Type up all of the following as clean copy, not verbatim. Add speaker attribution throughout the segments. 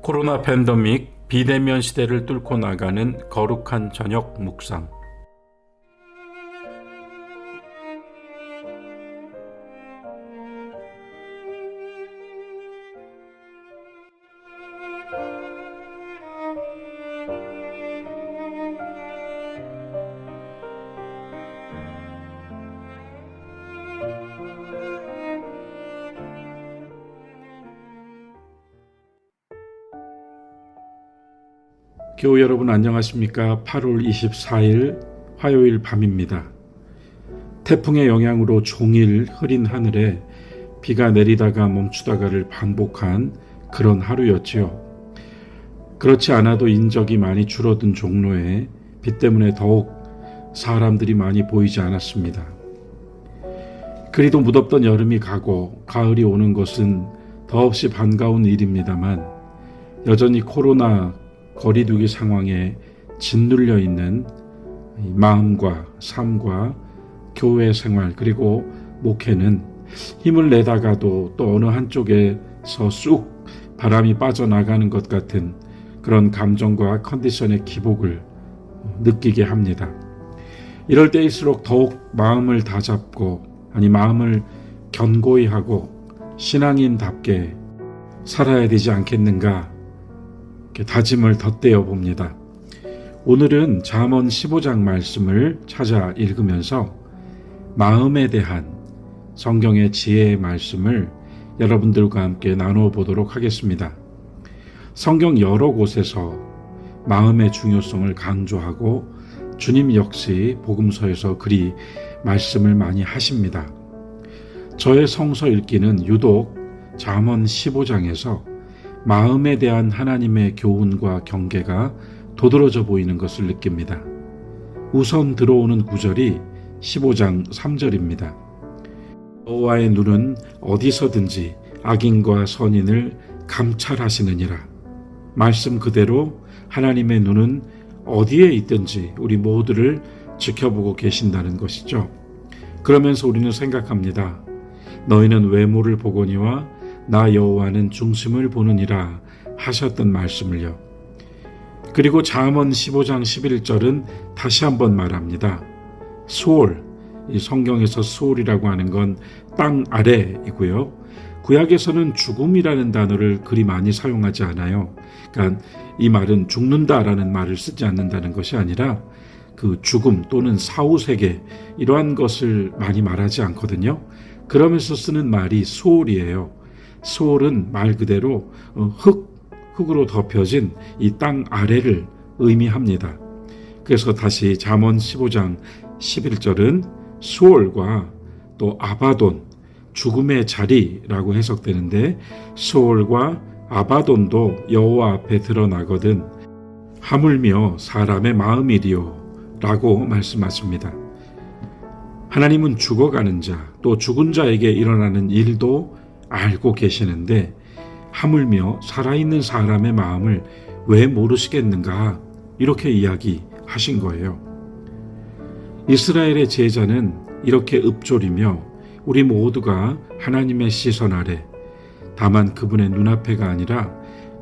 Speaker 1: 코로나 팬데믹 비대면 시대를 뚫고 나가는 거룩한 저녁 묵상. 교우 여러분 안녕하십니까? 8월 24일 화요일 밤입니다. 태풍의 영향으로 종일 흐린 하늘에 비가 내리다가 멈추다가를 반복한 그런 하루였지요. 그렇지 않아도 인적이 많이 줄어든 종로에 비 때문에 더욱 사람들이 많이 보이지 않았습니다. 그리도 무덥던 여름이 가고 가을이 오는 것은 더없이 반가운 일입니다만 여전히 코로나 거리두기 상황에 짓눌려 있는 마음과 삶과 교회 생활 그리고 목회는 힘을 내다가도 또 어느 한쪽에서 쑥 바람이 빠져나가는 것 같은 그런 감정과 컨디션의 기복을 느끼게 합니다. 이럴 때일수록 더욱 마음을 다잡고 마음을 견고히 하고 신앙인답게 살아야 되지 않겠는가 다짐을 덧대어 봅니다. 오늘은 잠언 15장 말씀을 찾아 읽으면서 마음에 대한 성경의 지혜의 말씀을 여러분들과 함께 나누어 보도록 하겠습니다. 성경 여러 곳에서 마음의 중요성을 강조하고 주님 역시 복음서에서 그리 말씀을 많이 하십니다. 저의 성서 읽기는 유독 잠언 15장에서 마음에 대한 하나님의 교훈과 경계가 도드라져 보이는 것을 느낍니다. 우선 들어오는 구절이 15장 3절입니다. 여호와의 눈은 어디서든지 악인과 선인을 감찰하시느니라. 말씀 그대로 하나님의 눈은 어디에 있든지 우리 모두를 지켜보고 계신다는 것이죠. 그러면서 우리는 생각합니다. 너희는 외모를 보거니와 나 여호와는 중심을 보느니라 하셨던 말씀을요. 그리고 잠언 15장 11절은 다시 한번 말합니다. 수올, 이 성경에서 수올이라고 하는 건 땅 아래이고요. 구약에서는 죽음이라는 단어를 그리 많이 사용하지 않아요. 그러니까 이 말은 죽는다라는 말을 쓰지 않는다는 것이 아니라 그 죽음 또는 사후세계 이러한 것을 많이 말하지 않거든요. 그러면서 쓰는 말이 수올이에요. 수올은 말 그대로 흙으로 덮여진 이 땅 아래를 의미합니다. 그래서 다시 잠언 15장 11절은 수올과 또 아바돈, 죽음의 자리라고 해석되는데 수올과 아바돈도 여호와 앞에 드러나거든 하물며 사람의 마음이리요 라고 말씀하십니다. 하나님은 죽어가는 자, 또 죽은 자에게 일어나는 일도 알고 계시는데 하물며 살아있는 사람의 마음을 왜 모르시겠는가 이렇게 이야기하신 거예요. 이스라엘의 제자는 이렇게 읊조리며 우리 모두가 하나님의 시선 아래 다만 그분의 눈앞에가 아니라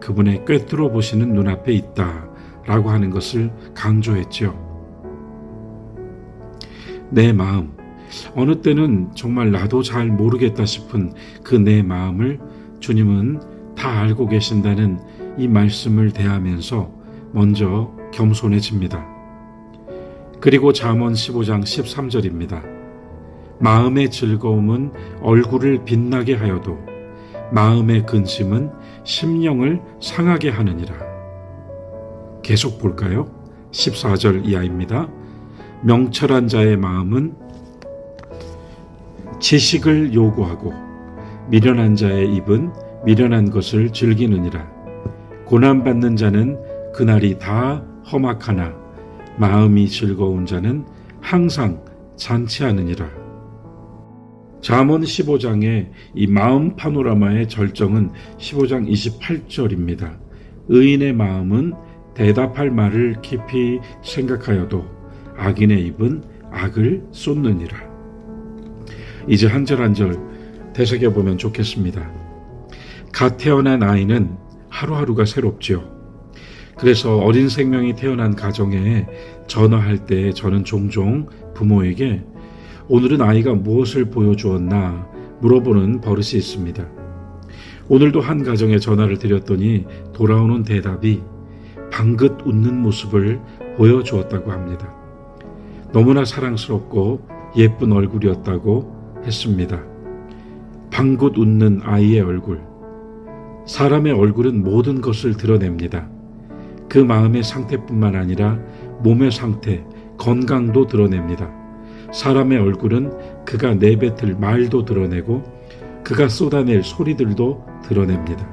Speaker 1: 그분의 꿰뚫어 보시는 눈앞에 있다라고 하는 것을 강조했죠. 내 마음, 어느 때는 정말 나도 잘 모르겠다 싶은 그 내 마음을 주님은 다 알고 계신다는 이 말씀을 대하면서 먼저 겸손해집니다. 그리고 잠언 15장 13절입니다. 마음의 즐거움은 얼굴을 빛나게 하여도 마음의 근심은 심령을 상하게 하느니라. 계속 볼까요? 14절 이하입니다. 명철한 자의 마음은 지식을 요구하고 미련한 자의 입은 미련한 것을 즐기느니라. 고난받는 자는 그날이 다 험악하나 마음이 즐거운 자는 항상 잔치하느니라. 잠언 15장의 이 마음 파노라마의 절정은 15장 28절입니다. 의인의 마음은 대답할 말을 깊이 생각하여도 악인의 입은 악을 쏟느니라. 이제 한 절 한 절 되새겨보면 좋겠습니다. 갓 태어난 아이는 하루하루가 새롭지요. 그래서 어린 생명이 태어난 가정에 전화할 때 저는 종종 부모에게 오늘은 아이가 무엇을 보여주었나 물어보는 버릇이 있습니다. 오늘도 한 가정에 전화를 드렸더니 돌아오는 대답이 방긋 웃는 모습을 보여주었다고 합니다. 너무나 사랑스럽고 예쁜 얼굴이었다고 했습니다. 방긋 웃는 아이의 얼굴. 사람의 얼굴은 모든 것을 드러냅니다. 그 마음의 상태뿐만 아니라 몸의 상태, 건강도 드러냅니다. 사람의 얼굴은 그가 내뱉을 말도 드러내고 그가 쏟아낼 소리들도 드러냅니다.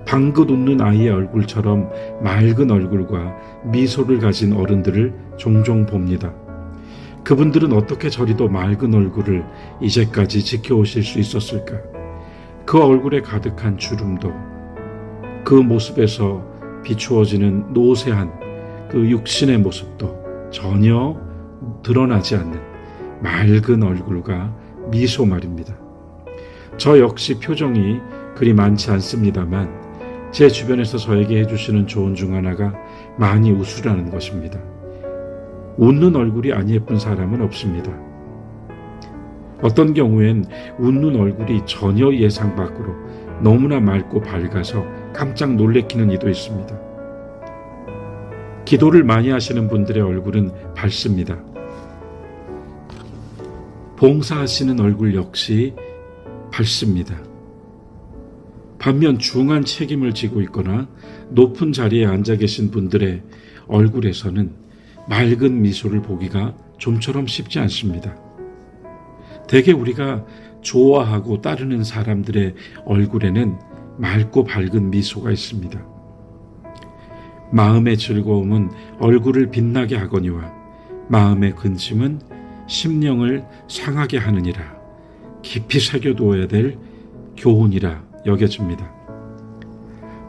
Speaker 1: 방긋 웃는 아이의 얼굴처럼 맑은 얼굴과 미소를 가진 어른들을 종종 봅니다. 그분들은 어떻게 저리도 맑은 얼굴을 이제까지 지켜오실 수 있었을까? 그 얼굴에 가득한 주름도, 그 모습에서 비추어지는 노쇠한 그 육신의 모습도 전혀 드러나지 않는 맑은 얼굴과 미소 말입니다. 저 역시 표정이 그리 많지 않습니다만 제 주변에서 저에게 해주시는 조언 중 하나가 많이 웃으라는 것입니다. 웃는 얼굴이 안 예쁜 사람은 없습니다. 어떤 경우엔 웃는 얼굴이 전혀 예상 밖으로 너무나 맑고 밝아서 깜짝 놀래키는 이도 있습니다. 기도를 많이 하시는 분들의 얼굴은 밝습니다. 봉사하시는 얼굴 역시 밝습니다. 반면 중한 책임을 지고 있거나 높은 자리에 앉아 계신 분들의 얼굴에서는 맑은 미소를 보기가 좀처럼 쉽지 않습니다. 대개 우리가 좋아하고 따르는 사람들의 얼굴에는 맑고 밝은 미소가 있습니다. 마음의 즐거움은 얼굴을 빛나게 하거니와 마음의 근심은 심령을 상하게 하느니라. 깊이 새겨두어야 될 교훈이라 여겨집니다.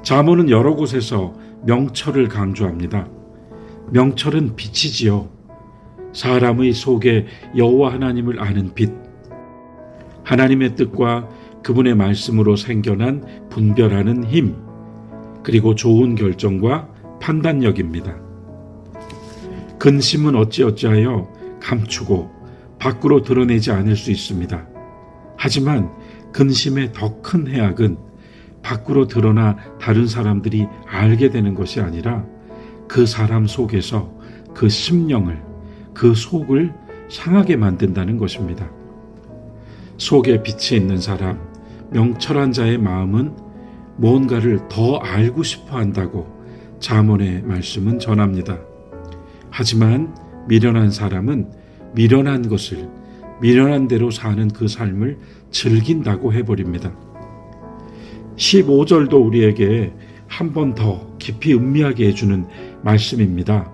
Speaker 1: 잠언은 여러 곳에서 명철을 강조합니다. 명철은 빛이지요. 사람의 속에 여호와 하나님을 아는 빛, 하나님의 뜻과 그분의 말씀으로 생겨난 분별하는 힘, 그리고 좋은 결정과 판단력입니다. 근심은 어찌어찌하여 감추고 밖으로 드러내지 않을 수 있습니다. 하지만 근심의 더 큰 해악은 밖으로 드러나 다른 사람들이 알게 되는 것이 아니라 그 사람 속에서 그 심령을, 그 속을 상하게 만든다는 것입니다. 속에 빛이 있는 사람, 명철한 자의 마음은 무언가를 더 알고 싶어 한다고 잠언의 말씀은 전합니다. 하지만 미련한 사람은 미련한 것을 미련한 대로 사는 그 삶을 즐긴다고 해버립니다. 15절도 우리에게 한 번 더 깊이 음미하게 해주는 말씀입니다.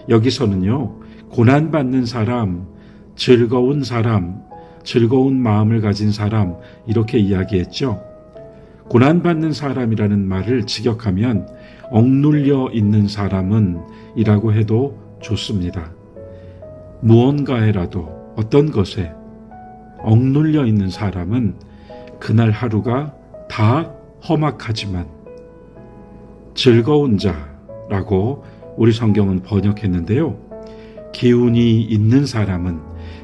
Speaker 1: 여기서는요, 고난받는 사람, 즐거운 마음을 가진 사람, 이렇게 이야기했죠. 고난받는 사람이라는 말을 직역하면 억눌려 있는 사람은 이라고 해도 좋습니다. 무언가에라도 어떤 것에 억눌려 있는 사람은 그날 하루가 다 험악하지만 즐거운 자라고 우리 성경은 번역했는데요. 기운이 있는 사람은,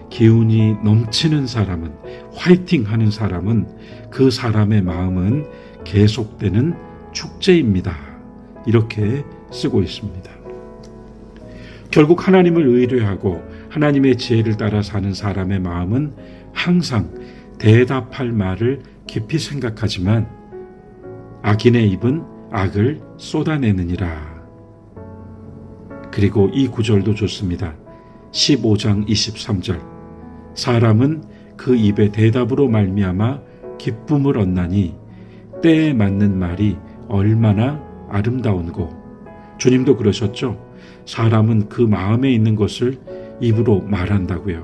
Speaker 1: 기운이 넘치는 사람은, 화이팅하는 사람은 그 사람의 마음은 계속되는 축제입니다. 이렇게 쓰고 있습니다. 결국 하나님을 의뢰하고 하나님의 지혜를 따라 사는 사람의 마음은 항상 대답할 말을 깊이 생각하지만 악인의 입은 악을 쏟아내느니라. 그리고 이 구절도 좋습니다. 15장 23절. 사람은 그 입의 대답으로 말미암아 기쁨을 얻나니 때에 맞는 말이 얼마나 아름다운고. 주님도 그러셨죠. 사람은 그 마음에 있는 것을 입으로 말한다고요.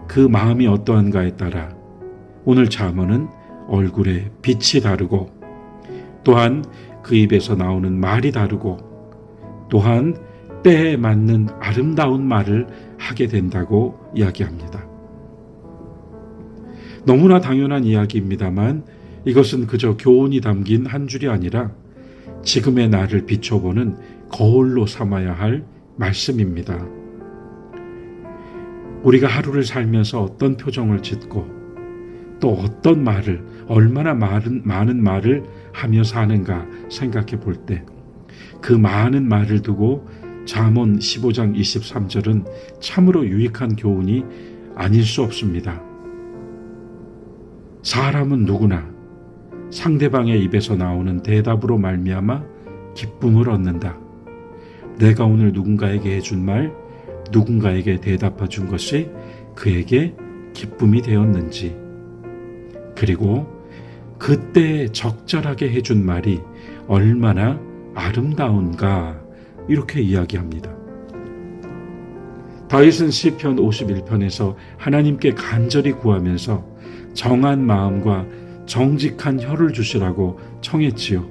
Speaker 1: 그 마음이 어떠한가에 따라 오늘 잠언은 얼굴의 빛이 다르고, 또한 그 입에서 나오는 말이 다르고, 또한 때에 맞는 아름다운 말을 하게 된다고 이야기합니다. 너무나 당연한 이야기입니다만 이것은 그저 교훈이 담긴 한 줄이 아니라 지금의 나를 비춰보는 거울로 삼아야 할 말씀입니다. 우리가 하루를 살면서 어떤 표정을 짓고 또 어떤 말을, 얼마나 많은 말을 하며 사는가 생각해 볼 때 그 많은 말을 두고 잠언 15장 23절은 참으로 유익한 교훈이 아닐 수 없습니다. 사람은 누구나 상대방의 입에서 나오는 대답으로 말미암아 기쁨을 얻는다. 내가 오늘 누군가에게 해준 말, 누군가에게 대답해 준 것이 그에게 기쁨이 되었는지, 그리고 그때 적절하게 해준 말이 얼마나 아름다운가, 이렇게 이야기합니다. 다윗은 시편 51편에서 하나님께 간절히 구하면서 정한 마음과 정직한 혀를 주시라고 청했지요.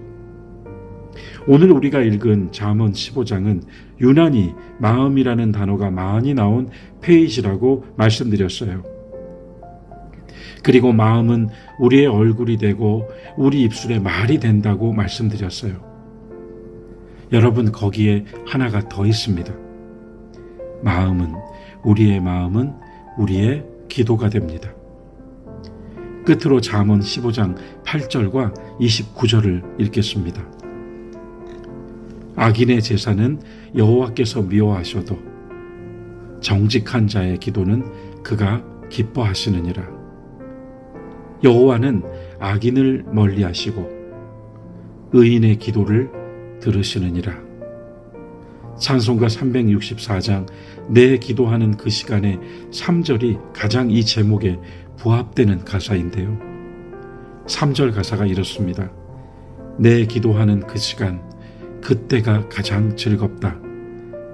Speaker 1: 오늘 우리가 읽은 잠언 15장은 유난히 마음이라는 단어가 많이 나온 페이지라고 말씀드렸어요. 그리고 마음은 우리의 얼굴이 되고 우리 입술에 말이 된다고 말씀드렸어요. 여러분, 거기에 하나가 더 있습니다. 우리의 마음은 우리의 기도가 됩니다. 끝으로 잠언 15장 8절과 29절을 읽겠습니다. 악인의 제사는 여호와께서 미워하셔도 정직한 자의 기도는 그가 기뻐하시느니라. 여호와는 악인을 멀리하시고 의인의 기도를 들으시느니라. 찬송가 364장 내 기도하는 그 시간에 3절이 가장 이 제목에 부합되는 가사인데요. 3절 가사가 이렇습니다. 내 기도하는 그 시간, 그때가 가장 즐겁다.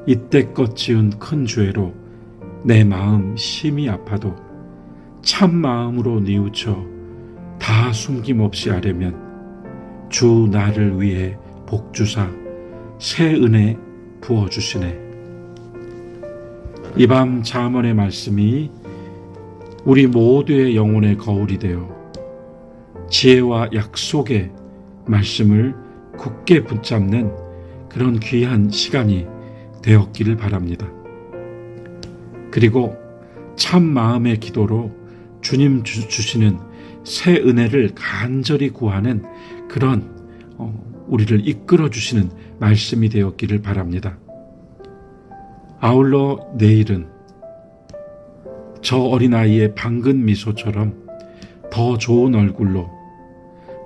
Speaker 1: 이때껏 지은 큰 죄로 내 마음 심히 아파도 참 마음으로 뉘우쳐 다 숨김없이 아뢰면 주 나를 위해 복주사 새 은혜 부어주시네. 이 밤 잠언의 말씀이 우리 모두의 영혼의 거울이 되어 지혜와 약속의 말씀을 굳게 붙잡는 그런 귀한 시간이 되었기를 바랍니다. 그리고 참 마음의 기도로 주님 주시는 새 은혜를 간절히 구하는 그런 우리를 이끌어 주시는 말씀이 되었기를 바랍니다. 아울러 내일은 저 어린아이의 밝은 미소처럼 더 좋은 얼굴로,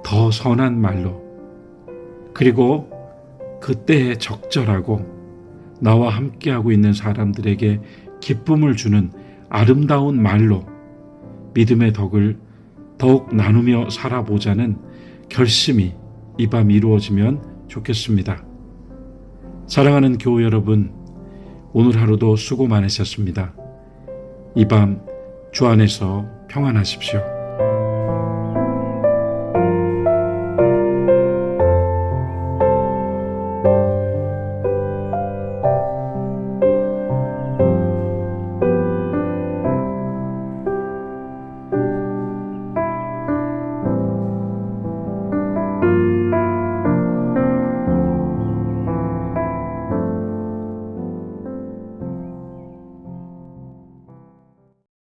Speaker 1: 더 선한 말로, 그리고 그때에 적절하고 나와 함께하고 있는 사람들에게 기쁨을 주는 아름다운 말로 믿음의 덕을 더욱 나누며 살아보자는 결심이 이 밤 이루어지면 좋겠습니다. 사랑하는 교우 여러분, 오늘 하루도 수고 많으셨습니다. 이 밤 주 안에서 평안하십시오.